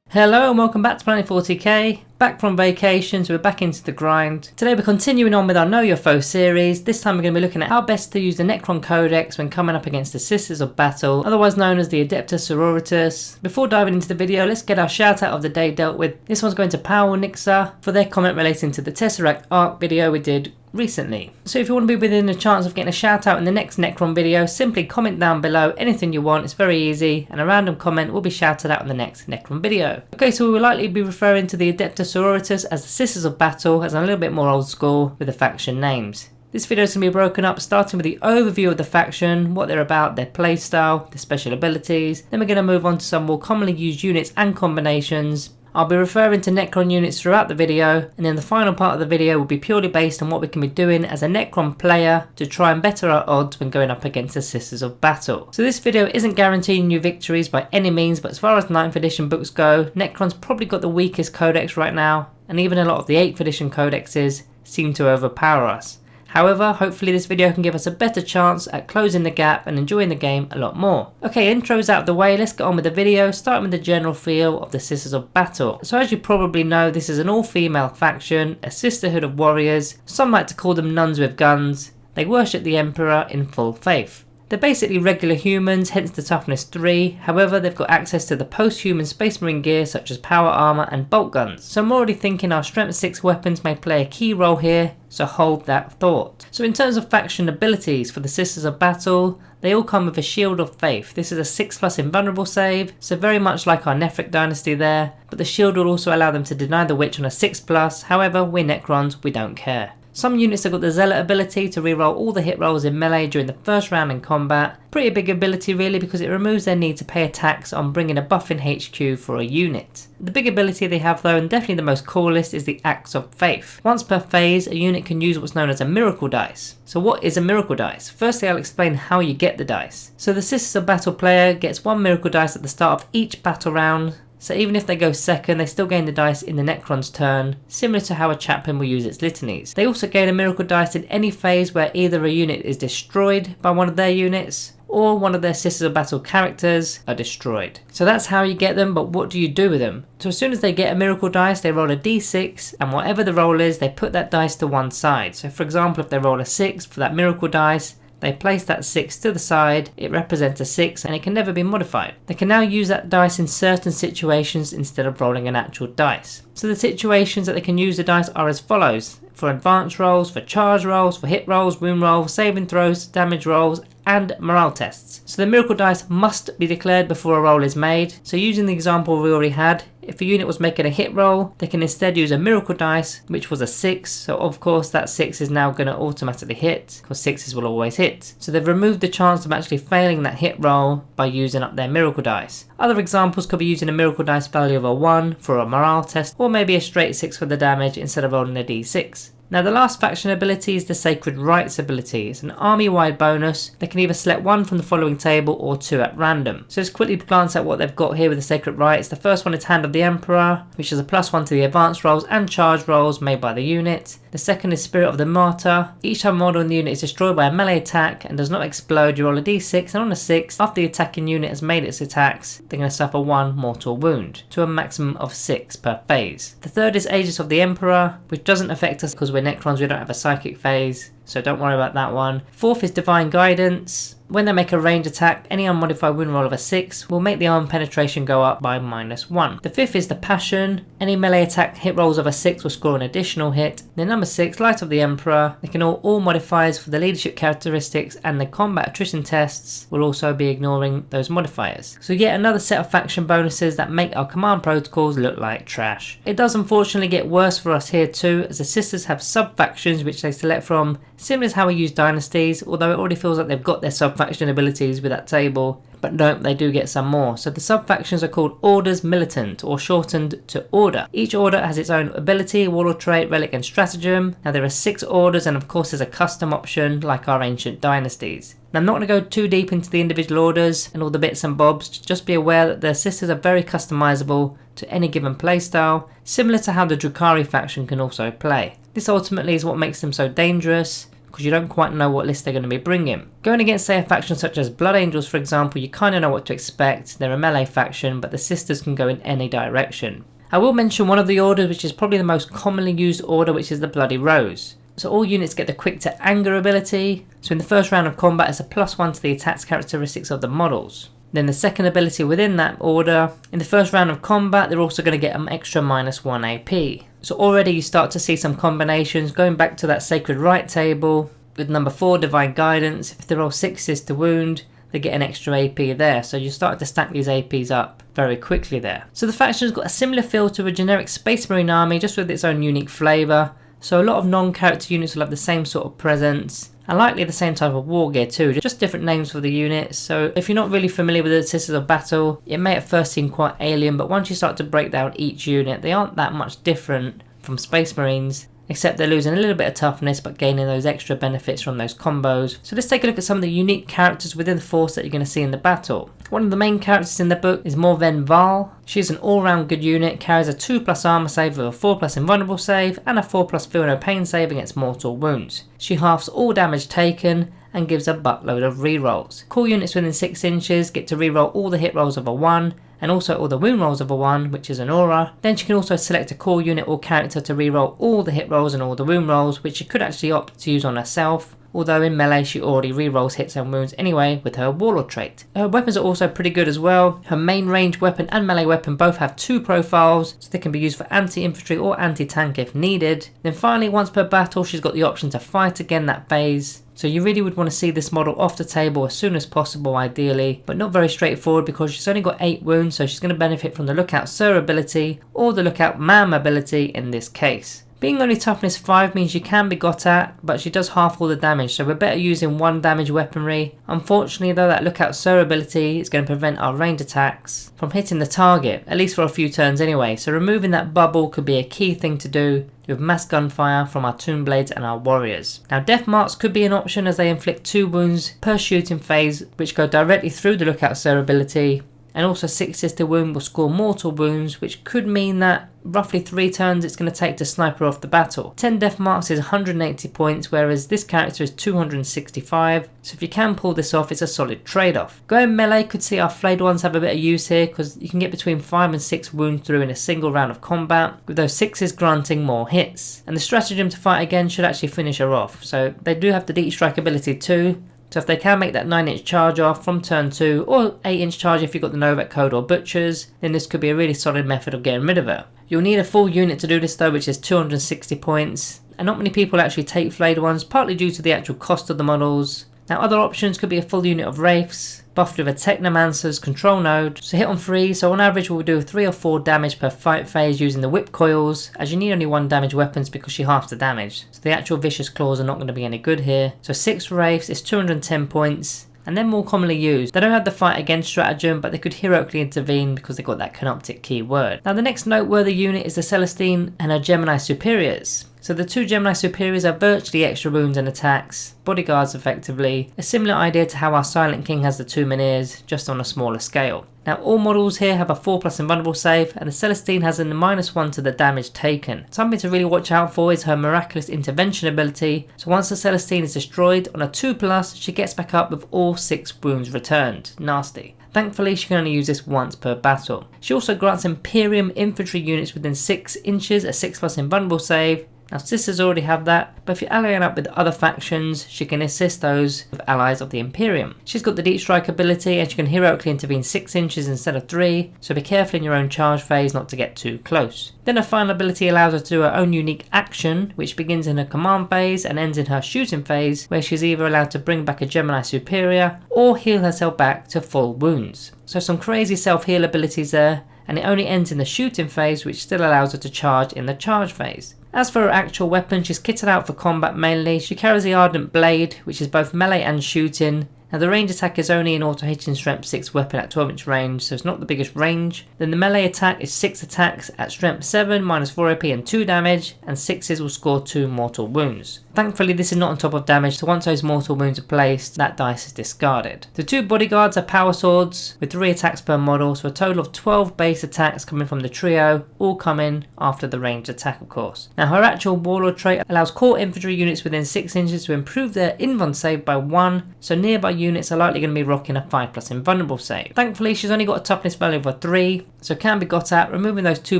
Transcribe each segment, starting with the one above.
Hello and welcome back to Planet 40k. Back from vacations, we're back into the grind. Today we're continuing on with our Know Your Foe series. This time we're going to be looking at how best to use the Necron Codex when coming up against the Sisters of Battle, otherwise known as the Adepta Sororitas. Before diving into the video, let's get our shout out of the day dealt with. This one's going to Powell Nixer for their comment relating to the Tesseract Arc video we did recently. So if you want to be within a chance of getting a shout out in the next Necron video, simply comment down below anything you want. It's very easy and a random comment will be shouted out in the next Necron video. Okay, so we will likely be referring to the Adepta Sororitas as the Sisters of Battle, as I'm a little bit more old school with the faction names. This video is going to be broken up starting with the overview of the faction, what they're about, their playstyle, their special abilities. Then we're going to move on to some more commonly used units and combinations. I'll be referring to Necron units throughout the video, and then the final part of the video will be purely based on what we can be doing as a Necron player to try and better our odds when going up against the Sisters of Battle. So this video isn't guaranteeing you victories by any means, but as far as 9th edition books go, Necron's probably got the weakest codex right now, and even a lot of the 8th edition codexes seem to overpower us. However, hopefully this video can give us a better chance at closing the gap and enjoying the game a lot more. Okay, intros out of the way, let's get on with the video, starting with the general feel of the Sisters of Battle. So as you probably know, this is an all-female faction, a sisterhood of warriors. Some like to call them nuns with guns. They worship the Emperor in full faith. They're basically regular humans, hence the toughness 3, however they've got access to the post-human Space Marine gear such as power armor and bolt guns. So I'm already thinking our strength 6 weapons may play a key role here, so hold that thought. So in terms of faction abilities for the Sisters of Battle, they all come with a Shield of Faith. This is a 6+ invulnerable save, so very much like our Nephric dynasty there, but the shield will also allow them to deny the witch on a 6+, however we're Necrons, we don't care. Some units have got the Zealot ability to reroll all the hit rolls in melee during the first round in combat. Pretty big ability really, because it removes their need to pay a tax on bringing a buff in HQ for a unit. The big ability they have though, and definitely the most coolest, is the Axe of Faith. Once per phase, a unit can use what's known as a Miracle Dice. So what is a Miracle Dice? Firstly, I'll explain how you get the dice. So the Sisters of Battle player gets 1 Miracle Dice at the start of each battle round. So even if they go second, they still gain the dice in the Necron's turn, similar to how a chaplain will use its litanies. They also gain a miracle dice in any phase where either a unit is destroyed by one of their units, or one of their Sisters of Battle characters are destroyed. So that's how you get them, but what do you do with them? So as soon as they get a miracle dice, they roll a d6, and whatever the roll is, they put that dice to one side. So for example, if they roll a 6 for that miracle dice, they place that 6 to the side, it represents a 6 and it can never be modified. They can now use that dice in certain situations instead of rolling an actual dice. So the situations that they can use the dice are as follows: for advanced rolls, for charge rolls, for hit rolls, wound rolls, saving throws, damage rolls, and morale tests. So the miracle dice must be declared before a roll is made. So using the example we already had, if a unit was making a hit roll, they can instead use a miracle dice, which was a 6. So of course that 6 is now going to automatically hit, because 6s will always hit. So they've removed the chance of actually failing that hit roll by using up their miracle dice. Other examples could be using a miracle dice value of a 1 for a morale test, or maybe a straight 6 for the damage instead of rolling a d6. Now the last faction ability is the Sacred Rites ability. It's an army-wide bonus. They can either select 1 from the following table or 2 at random. So let's quickly glance at what they've got here with the Sacred Rites. The first one is Hand of the Emperor, which is a +1 to the advanced rolls and charge rolls made by the unit. The second is Spirit of the Martyr. Each time a model in the unit is destroyed by a melee attack and does not explode, you roll a d6, and on a 6, after the attacking unit has made its attacks, they're going to suffer 1 mortal wound, to a maximum of 6 per phase. The third is Aegis of the Emperor, which doesn't affect us because we're Necrons, we don't have a psychic phase, so don't worry about that one. Fourth is Divine Guidance. When they make a range attack, any unmodified wound roll of a 6 will make the arm penetration go up by -1. The fifth is the Passion. Any melee attack hit rolls of a 6 will score an additional hit. Then number 6, Light of the Emperor. They can all modifiers for the leadership characteristics, and the combat attrition tests will also be ignoring those modifiers. So yet another set of faction bonuses that make our command protocols look like trash. It does unfortunately get worse for us here too, as the Sisters have sub-factions which they select from, similar to how we use dynasties, although it already feels like they've got their sub-faction abilities with that table. But nope, they do get some more. So the sub-factions are called Orders Militant, or shortened to Order. Each order has its own ability, warlord trait, relic and stratagem. Now there are 6 orders, and of course there's a custom option like our ancient dynasties. Now I'm not going to go too deep into the individual orders and all the bits and bobs, just be aware that the Sisters are very customizable to any given playstyle, similar to how the Drukhari faction can also play. This ultimately is what makes them so dangerous, because you don't quite know what list they're going to be bringing. Going against, say, a faction such as Blood Angels, for example, you kind of know what to expect. They're a melee faction, but the sisters can go in any direction. I will mention one of the orders, which is probably the most commonly used order, which is the Bloody Rose. So all units get the Quick to Anger ability. So in the first round of combat, it's a +1 to the attacks characteristics of the models. Then the second ability within that order, in the first round of combat, they're also going to get an extra -1 AP. So already you start to see some combinations going back to that Sacred Rite table with number 4 Divine Guidance. If they roll 6s to wound, they get an extra AP there. So you start to stack these APs up very quickly there. So the faction's got a similar feel to a generic Space Marine army, just with its own unique flavour. So a lot of non-character units will have the same sort of presence, and likely the same type of war gear too, just different names for the units. So if you're not really familiar with the Sisters of Battle, it may at first seem quite alien, but once you start to break down each unit, they aren't that much different from Space Marines, except they're losing a little bit of toughness but gaining those extra benefits from those combos. So let's take a look at some of the unique characters within the force that you're going to see in the battle. One of the main characters in the book is Morven Val. She's an all-round good unit, carries a 2+ armor save with a 4+ invulnerable save and a 4+ feel no pain save against mortal wounds. She halves all damage taken and gives a buttload of rerolls. Core units within 6 inches get to reroll all the hit rolls of a 1 and also all the wound rolls of a 1, which is an aura. Then she can also select a core unit or character to reroll all the hit rolls and all the wound rolls, which she could actually opt to use on herself, although in melee she already rerolls hits and wounds anyway with her Warlord trait. Her weapons are also pretty good as well. Her main range weapon and melee weapon both have 2 profiles, so they can be used for anti-infantry or anti-tank if needed. Then finally, once per battle, she's got the option to fight again that phase. So you really would want to see this model off the table as soon as possible ideally, but not very straightforward because she's only got 8 wounds, so she's going to benefit from the Lookout Sir ability or the Lookout Ma'am ability in this case. Being only toughness 5 means she can be got at, but she does half all the damage, so we're better using 1 damage weaponry. Unfortunately though, that Lookout Sir ability is going to prevent our ranged attacks from hitting the target, at least for a few turns anyway, so removing that bubble could be a key thing to do with mass gunfire from our Tomb Blades and our warriors. Now death marks could be an option as they inflict 2 wounds per shooting phase, which go directly through the Lookout Sir ability, and also 6s to wound will score mortal wounds, which could mean that roughly 3 turns it's going to take to sniper off the battle. 10 death marks is 180 points, whereas this character is 265, so if you can pull this off, it's a solid trade-off. Going melee could see our flayed ones have a bit of use here, because you can get between 5 and 6 wounds through in a single round of combat, with those 6s granting more hits. And the stratagem to fight again should actually finish her off, so they do have the deep strike ability too. So if they can make that 9-inch charge off from turn 2, or 8-inch charge if you've got the Novak code or Butchers, then this could be a really solid method of getting rid of her. You'll need a full unit to do this though, which is 260 points, and not many people actually take flayed ones, partly due to the actual cost of the models. Now other options could be a full unit of Wraiths, buffed with a Technomancer's control node, so hit on 3, so on average we'll do 3 or 4 damage per fight phase using the whip coils, as you need only 1 damage weapons because she halves the damage, so the actual vicious claws are not going to be any good here. So 6 Wraiths is 210 points, and they're more commonly used. They don't have the fight against stratagem, but they could heroically intervene because they got that canoptic keyword. Now the next noteworthy unit is the Celestine and her Gemini Superiors. So the 2 Gemini Superiors are virtually extra wounds and attacks, bodyguards effectively, a similar idea to how our Silent King has the 2 Minears, just on a smaller scale. Now all models here have a 4+ invulnerable save, and the Celestine has a -1 to the damage taken. Something to really watch out for is her Miraculous Intervention ability, so once the Celestine is destroyed on a 2+, she gets back up with all 6 wounds returned. Nasty. Thankfully she can only use this once per battle. She also grants Imperium infantry units within 6 inches a 6+ invulnerable save. Now sisters already have that, but if you're allying up with other factions, she can assist those with allies of the Imperium. She's got the deep strike ability and she can heroically intervene 6 inches instead of 3, so be careful in your own charge phase not to get too close. Then her final ability allows her to do her own unique action, which begins in her command phase and ends in her shooting phase, where she's either allowed to bring back a Gemini Superior or heal herself back to full wounds. So some crazy self-heal abilities there, and it only ends in the shooting phase, which still allows her to charge in the charge phase. As for her actual weapon, she's kitted out for combat mainly. She carries the Ardent Blade, which is both melee and shooting. Now the range attack is only an auto-hitting strength 6 weapon at 12-inch range, so it's not the biggest range. Then the melee attack is 6 attacks at strength 7, -4 AP and 2 damage, and 6s will score 2 mortal wounds. Thankfully this is not on top of damage, so once those mortal wounds are placed, that dice is discarded. The 2 bodyguards are power swords with 3 attacks per model, so a total of 12 base attacks coming from the trio, all coming after the ranged attack of course. Now her actual warlord trait allows core infantry units within 6 inches to improve their invuln save by 1, so nearby units are likely going to be rocking a 5+ invulnerable save. Thankfully she's only got a toughness value of a 3, so can be got at. Removing those 2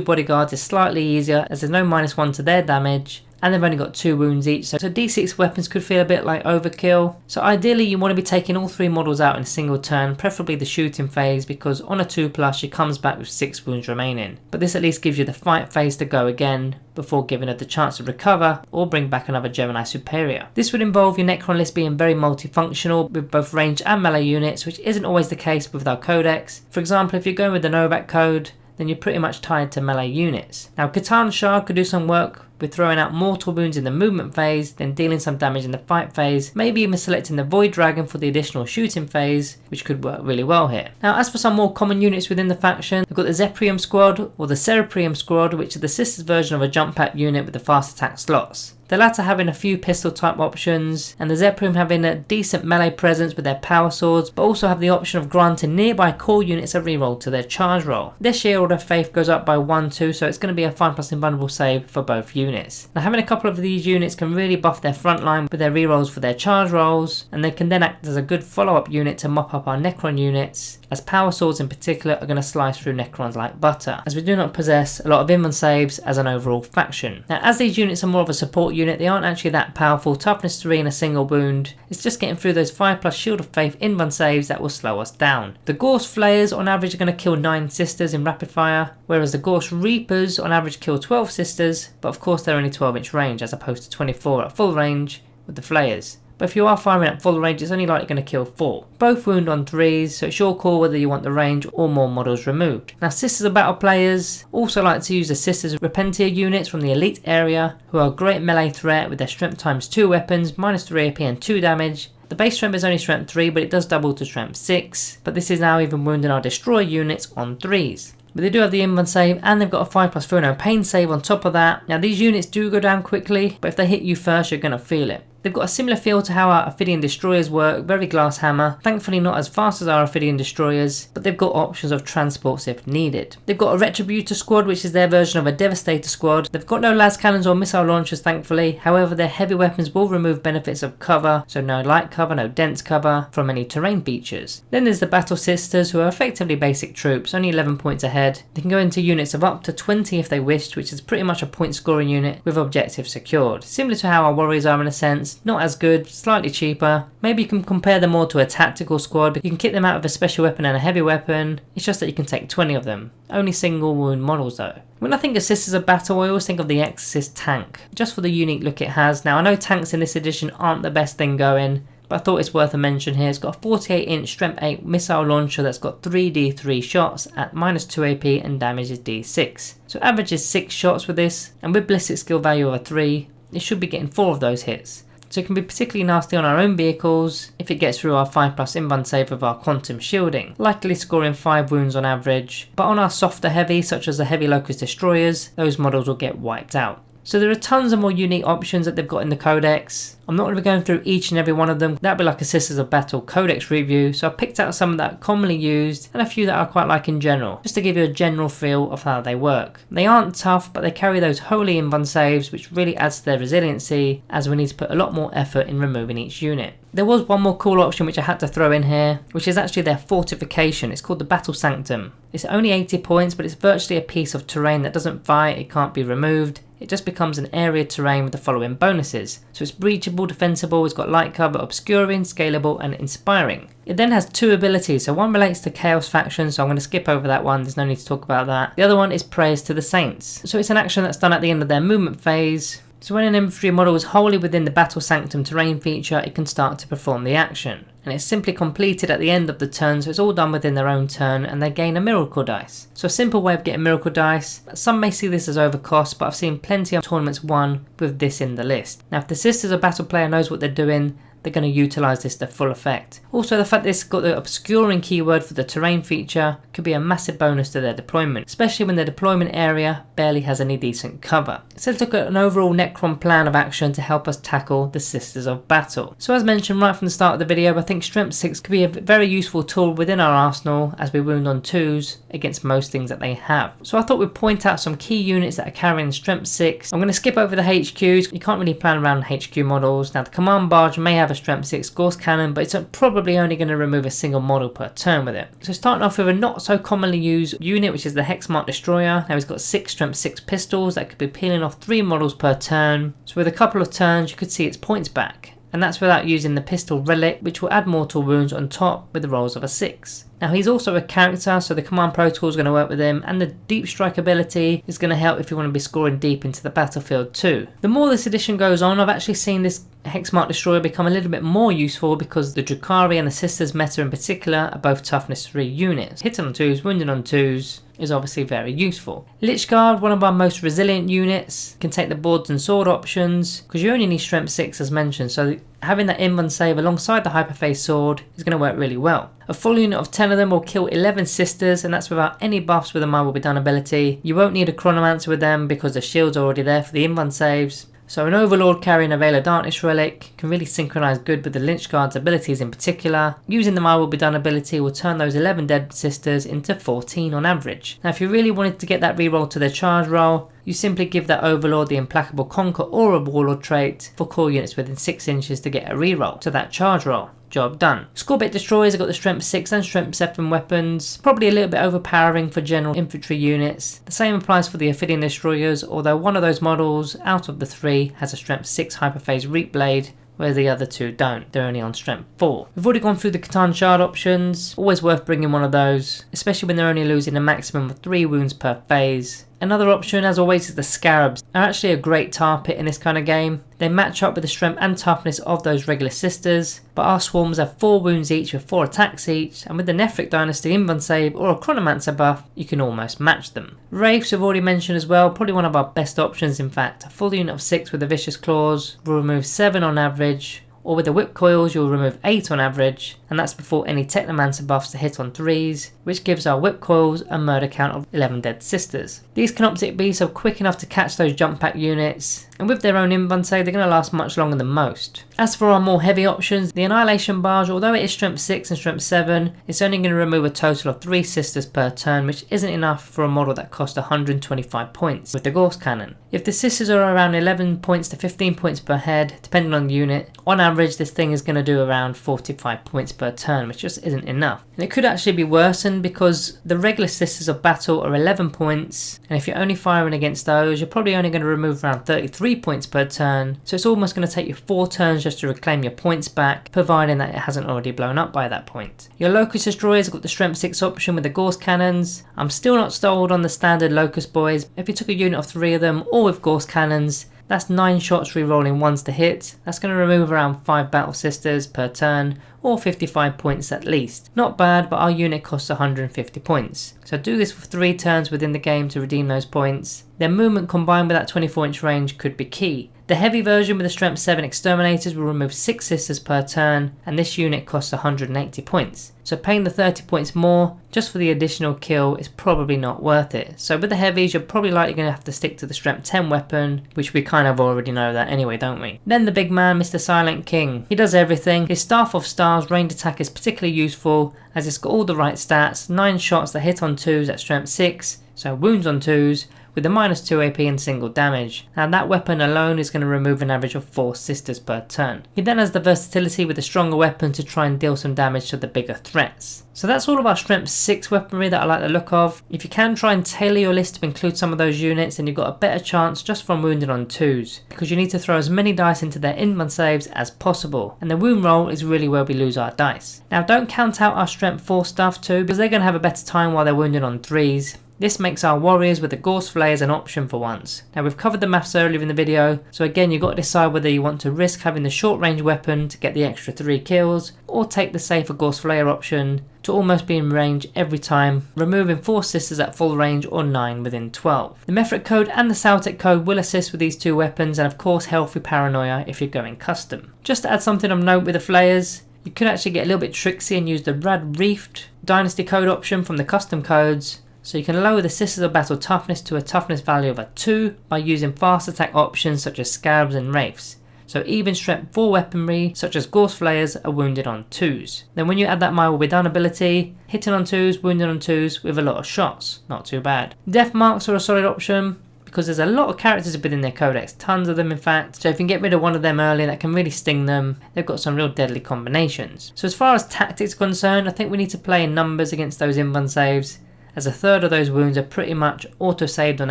bodyguards is slightly easier as there's no -1 to their damage, and they've only got 2 wounds each, so D6 weapons could feel a bit like overkill. So ideally you want to be taking all 3 models out in a single turn, preferably the shooting phase, because on a 2+ she comes back with 6 wounds remaining. But this at least gives you the fight phase to go again before giving her the chance to recover or bring back another Gemini Superior. This would involve your Necron list being very multifunctional with both range and melee units, which isn't always the case with our codex. For example, if you're going with the Novak code, then you're pretty much tied to melee units. Now Catan Shah could do some work with throwing out mortal wounds in the movement phase, then dealing some damage in the fight phase, maybe even selecting the Void Dragon for the additional shooting phase, which could work really well here. Now as for some more common units within the faction, we've got the Zeprium Squad or the Cereprium Squad, which is the sister's version of a jump pack unit with the fast attack slots. The latter having a few pistol type options, and the Zeprium having a decent melee presence with their power swords, but also have the option of granting nearby core units a reroll to their charge roll. Their shield of faith goes up by 1 too, so it's going to be a 5+ invulnerable save for both units. Now having a couple of these units can really buff their front line with their rerolls for their charge rolls, and they can then act as a good follow-up unit to mop up our Necron units, as power swords in particular are going to slice through Necrons like butter, as we do not possess a lot of invuln saves as an overall faction. Now as these units are more of a support unit, they aren't actually that powerful. Toughness 3 and a single wound. It's just getting through those 5+ Shield of Faith invuln saves that will slow us down. The Gorse Flayers on average are going to kill 9 sisters in rapid fire, whereas the Gorse Reapers on average kill 12 sisters, but of course they're only 12-inch range as opposed to 24 at full range with the Flayers. But if you are firing at full range, it's only likely going to kill 4. Both wound on 3s, so it's your call whether you want the range or more models removed. Now Sisters of Battle players also like to use the Sisters Repentia units from the elite area, who are a great melee threat with their strength ×2 weapons, -3 AP and 2 damage. The base strength is only strength 3, but it does double to strength 6, but this is now even wounding our destroyer units on 3s. But they do have the invuln save, and they've got a 5+ Fear No Pain save on top of that. Now these units do go down quickly, but if they hit you first, you're going to feel it. They've got a similar feel to how our Ophidian Destroyers work, very glass hammer, thankfully not as fast as our Ophidian Destroyers, but they've got options of transports if needed. They've got a Retributor Squad, which is their version of a Devastator Squad. They've got no las cannons or missile launchers thankfully, however their heavy weapons will remove benefits of cover, so no light cover, no dense cover from any terrain features. Then there's the Battle Sisters, who are effectively basic troops, only 11 points ahead. They can go into units of up to 20 if they wished, which is pretty much a point scoring unit with objectives secured. Similar to how our Warriors are in a sense. Not as good, slightly cheaper. Maybe you can compare them more to a tactical squad, but you can kit them out with a special weapon and a heavy weapon. It's just that you can take 20 of them. Only single wound models though. When I think of Sisters of Battle, I always think of the Exorcist tank, just for the unique look it has. Now I know tanks in this edition aren't the best thing going, but I thought it's worth a mention here. It's got a 48-inch strength 8 missile launcher that's got 3d3 shots at -2 AP and damage is d6. So average is 6 shots with this, and with ballistic skill value of a 3, it should be getting 4 of those hits. So it can be particularly nasty on our own vehicles if it gets through our 5+ invuln save of our quantum shielding, likely scoring 5 wounds on average, but on our softer heavy such as the Heavy Locust Destroyers, those models will get wiped out. So there are tons of more unique options that they've got in the codex. I'm not going to be going through each and every one of them, that'd be like a Sisters of Battle codex review, so I picked out some that are commonly used and a few that I quite like in general, just to give you a general feel of how they work. They aren't tough, but they carry those holy invuln saves, which really adds to their resiliency, as we need to put a lot more effort in removing each unit. There was one more cool option which I had to throw in here, which is actually their Fortification. It's called the Battle Sanctum. It's only 80 points, but it's virtually a piece of terrain that doesn't fight, it can't be removed. It just becomes an area terrain with the following bonuses. So it's breachable, defensible, it's got light cover, obscuring, scalable and inspiring. It then has 2 abilities, so one relates to Chaos Faction, so I'm going to skip over that one, there's no need to talk about that. The other one is Prayers to the Saints. So it's an action that's done at the end of their movement phase. So when an infantry model is wholly within the Battle Sanctum terrain feature, it can start to perform the action. And it's simply completed at the end of the turn, so it's all done within their own turn, and they gain a miracle dice. So a simple way of getting miracle dice. Some may see this as overcost, but I've seen plenty of tournaments won with this in the list. Now if the Sisters of Battle player knows what they're doing, they're going to utilise this to full effect. Also, the fact that it's got the obscuring keyword for the terrain feature could be a massive bonus to their deployment, especially when the deployment area barely has any decent cover. So let's look at an overall Necron plan of action to help us tackle the Sisters of Battle. So as mentioned right from the start of the video, I think Strength 6 could be a very useful tool within our arsenal as we wound on 2s against most things that they have. So I thought we'd point out some key units that are carrying Strength 6. I'm going to skip over the HQs. You can't really plan around HQ models. Now the command barge may have a Strength 6 Gauss cannon, but it's probably only going to remove a single model per turn with it. So starting off with a not so commonly used unit, which is the Hexmark Destroyer. Now he's got 6 Strength 6 pistols that could be peeling off 3 models per turn. So with a couple of turns you could see its points back. And that's without using the pistol relic, which will add mortal wounds on top with the rolls of a 6. Now he's also a character, so the command protocol is going to work with him, and the deep strike ability is going to help if you want to be scoring deep into the battlefield too. The more this edition goes on, I've actually seen this Hexmark Destroyer become a little bit more useful because the Drukhari and the Sisters meta in particular are both toughness 3 units. Hitting on 2s, wounding on 2s is obviously very useful. Lichguard, one of our most resilient units, can take the boards and sword options because you only need strength 6 as mentioned, so having that inbun save alongside the hyperphase sword is going to work really well. A full unit of 10 of them will kill 11 Sisters, and that's without any buffs with the My Will Be Done ability. You won't need a Chronomancer with them because the shield's already there for the inbun saves. So an Overlord carrying a Veil of Darkness relic can really synchronise good with the Lynchguard's abilities in particular. Using the My Will Be Done ability will turn those 11 dead Sisters into 14 on average. Now if you really wanted to get that reroll to their charge roll, you simply give that Overlord the Implacable Conquer or a Warlord trait for core units within 6 inches to get a reroll to that charge roll. Job done. Scorbit Destroyers have got the Strength 6 and Strength 7 weapons, probably a little bit overpowering for general infantry units. The same applies for the Ophidian Destroyers, although one of those models out of the 3 has a Strength 6 Hyperphase Reap Blade, where the other 2 don't. They're only on Strength 4. We've already gone through the Catan Shard options, always worth bringing one of those, especially when they're only losing a maximum of 3 wounds per phase. Another option, as always, is the Scarabs. They're actually a great tar pit in this kind of game. They match up with the strength and toughness of those regular Sisters, but our swarms have 4 wounds each with 4 attacks each, and with the Nephric Dynasty inbun save or a Chronomancer buff, you can almost match them. Wraiths we've already mentioned as well, probably one of our best options in fact. A full unit of 6 with the Vicious Claws will remove 7 on average, or with the Whip Coils you'll remove 8 on average, and that's before any Technomancer buffs to hit on 3s, which gives our Whip Coils a murder count of 11 dead Sisters. These Canoptic Beasts are quick enough to catch those jump pack units, and with their own inbun save they're going to last much longer than most. As for our more heavy options, the Annihilation Barge, although it is Strength 6 and Strength 7, it's only going to remove a total of 3 Sisters per turn, which isn't enough for a model that costs 125 points with the Gauss Cannon. If the Sisters are around 11 points to 15 points per head, depending on the unit, on average this thing is going to do around 45 points per turn, which just isn't enough. And it could actually be worsened because the regular Sisters of Battle are 11 points, and if you're only firing against those, you're probably only going to remove around 33 points per turn, so it's almost going to take you 4 turns just to reclaim your points back, providing that it hasn't already blown up by that point. Your Locust Destroyers have got the Strength 6 option with the Gauss Cannons. I'm still not sold on the standard Locust boys. If you took a unit of 3 of them, all with Gauss Cannons, that's 9 shots re-rolling 1s to hit. That's going to remove around 5 Battle Sisters per turn, or 55 points at least. Not bad, but our unit costs 150 points. So do this for 3 turns within the game to redeem those points. Their movement combined with that 24-inch range could be key. The heavy version with the Strength 7 Exterminators will remove 6 Sisters per turn, and this unit costs 180 points. So paying the 30 points more just for the additional kill is probably not worth it. So with the heavies you're probably likely going to have to stick to the Strength 10 weapon, which we kind of already know that anyway, don't we? Then the big man, Mr. Silent King. He does everything. His Staff of Stars ranged attack is particularly useful as it's got all the right stats, 9 shots that hit on 2s at Strength 6, so wounds on 2s, with a -2 AP and single damage. Now that weapon alone is going to remove an average of 4 Sisters per turn. He then has the versatility with a stronger weapon to try and deal some damage to the bigger threats. So that's all of our Strength 6 weaponry that I like the look of. If you can try and tailor your list to include some of those units, then you've got a better chance just from wounding on 2s, because you need to throw as many dice into their inbun saves as possible, and the wound roll is really where we lose our dice. Now don't count out our Strength 4 stuff too, because they're going to have a better time while they're wounded on 3s. This makes our warriors with the Gorse Flayers an option for once. Now we've covered the maths earlier in the video, so again you've got to decide whether you want to risk having the short range weapon to get the extra 3 kills, or take the safer Gorse Flayer option to almost be in range every time, removing 4 sisters at full range or 9 within 12. The Methric code and the Celtic code will assist with these 2 weapons, and of course Healthy Paranoia if you're going custom. Just to add something of note with the Flayers, you could actually get a little bit tricksy and use the Rad Reefed Dynasty code option from the custom codes. So you can lower the Sisters of Battle toughness to a toughness value of a 2 by using fast attack options such as Scarabs and Wraiths. So even strength 4 weaponry such as Gorse Flayers are wounded on 2s. Then when you add that My Will Be Done ability, hitting on 2s, wounded on 2s with a lot of shots, not too bad. Death Marks are a solid option because there's a lot of characters within their codex, tons of them in fact, so if you can get rid of one of them early that can really sting them, they've got some real deadly combinations. So as far as tactics are concerned, I think we need to play in numbers against those invuln saves, as a third of those wounds are pretty much auto-saved on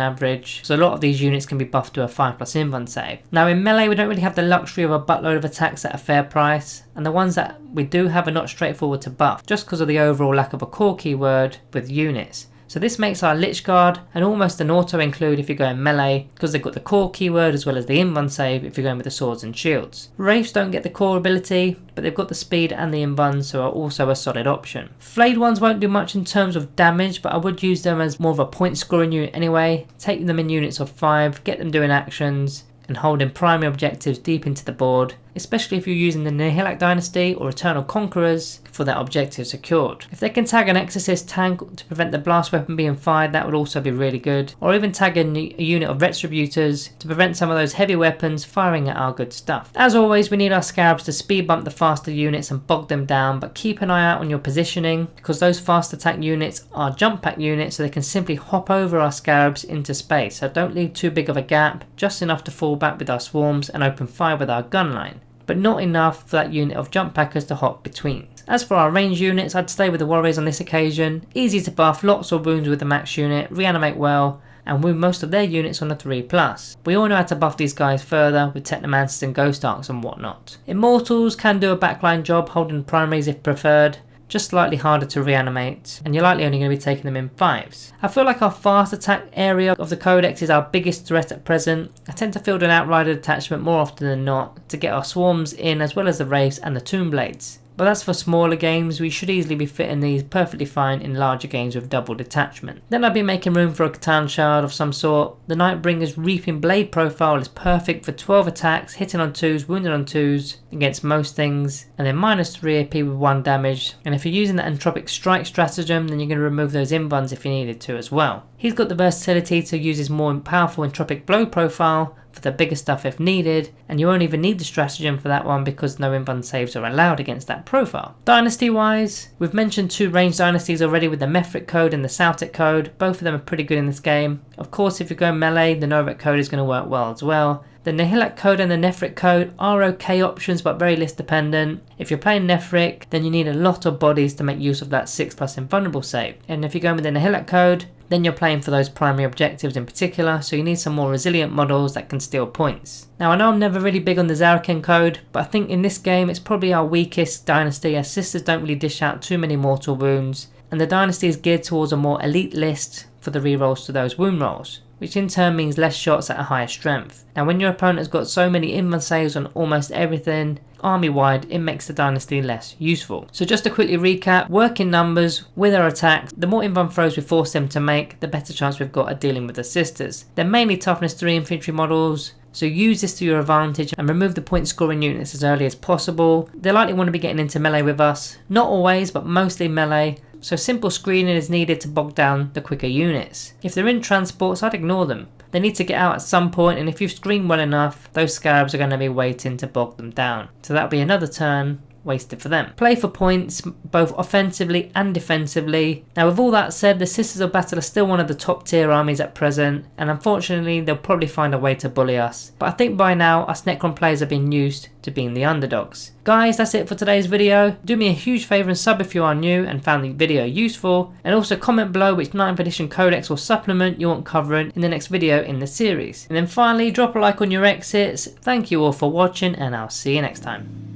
average, so a lot of these units can be buffed to a 5+ invuln save. Now in melee we don't really have the luxury of a buttload of attacks at a fair price, and the ones that we do have are not straightforward to buff, just because of the overall lack of a core keyword with units. So this makes our Lich Guard an almost an auto include if you're going melee, because they've got the core keyword as well as the invuln save if you're going with the swords and shields. Wraiths don't get the core ability, but they've got the speed and the invuln, so are also a solid option. Flayed ones won't do much in terms of damage, but I would use them as more of a point scoring unit anyway, take them in units of 5, get them doing actions, and holding primary objectives deep into the board, especially if you're using the Nihilak Dynasty or Eternal Conquerors for that objective secured. If they can tag an Exorcist tank to prevent the blast weapon being fired, that would also be really good, or even tag a unit of Retributors to prevent some of those heavy weapons firing at our good stuff. As always, we need our Scarabs to speed bump the faster units and bog them down, but keep an eye out on your positioning, because those fast attack units are jump pack units, so they can simply hop over our Scarabs into space, so don't leave too big of a gap, just enough to fall back with our swarms and open fire with our gun line, but not enough for that unit of jump packers to hop between. As for our range units, I'd stay with the Warriors on this occasion. Easy to buff, lots of wounds with the max unit, reanimate well, and wound most of their units on a 3+. We all know how to buff these guys further with Technomancers and Ghost Arcs and whatnot. Immortals can do a backline job holding primaries if preferred, just slightly harder to reanimate, and you're likely only going to be taking them in 5s. I feel like our fast attack area of the codex is our biggest threat at present. I tend to field an Outrider detachment more often than not to get our swarms in, as well as the Wraiths and the Tomb Blades. But that's for smaller games. We should easily be fitting these perfectly fine in larger games with double detachment. Then I'd be making room for a Catan Shard of some sort. The Nightbringer's Reaping Blade profile is perfect for 12 attacks, hitting on 2s, wounded on 2s against most things, and then -3 AP with 1 damage. And if you're using the Entropic Strike stratagem, then you're going to remove those invulns if you needed to as well. He's got the versatility to use his more powerful Entropic Blow profile for the bigger stuff if needed, and you won't even need the stratagem for that one because no invuln saves are allowed against that profile. Dynasty wise, we've mentioned 2 ranged dynasties already with the Methric code and the Celtic code. Both of them are pretty good in this game. Of course, if you're going melee, the Novak code is going to work well as well. The Nihilak code and the Nefric code are okay options, but very list dependent. If you're playing Nefric, then you need a lot of bodies to make use of that 6+ invulnerable save. And if you're going with the Nihilak code, then you're playing for those primary objectives in particular, so you need some more resilient models that can steal points. Now I know I'm never really big on the Zarakin code, but I think in this game it's probably our weakest dynasty, as sisters don't really dish out too many mortal wounds, and the dynasty is geared towards a more elite list for the rerolls to those wound rolls, which in turn means less shots at a higher strength. Now when your opponent has got so many invuln saves on almost everything, army wide, it makes the dynasty less useful. So just to quickly recap, work in numbers with our attacks. The more invuln throws we force them to make, the better chance we've got at dealing with the sisters. They're mainly toughness 3 infantry models, so use this to your advantage and remove the point scoring units as early as possible. They likely want to be getting into melee with us, not always but mostly melee, so simple screening is needed to bog down the quicker units. If they're in transports, I'd ignore them. They need to get out at some point, and if you've screened well enough, those Scarabs are going to be waiting to bog them down. So that'll be another turn wasted for them. Play for points both offensively and defensively. Now with all that said, the Sisters of Battle are still one of the top tier armies at present, and unfortunately they'll probably find a way to bully us. But I think by now us Necron players have been used to being the underdogs. Guys, that's it for today's video. Do me a huge favour and sub if you are new and found the video useful, and also comment below which 9th edition codex or supplement you want covering in the next video in the series. And then finally, drop a like on your exits. Thank you all for watching, and I'll see you next time.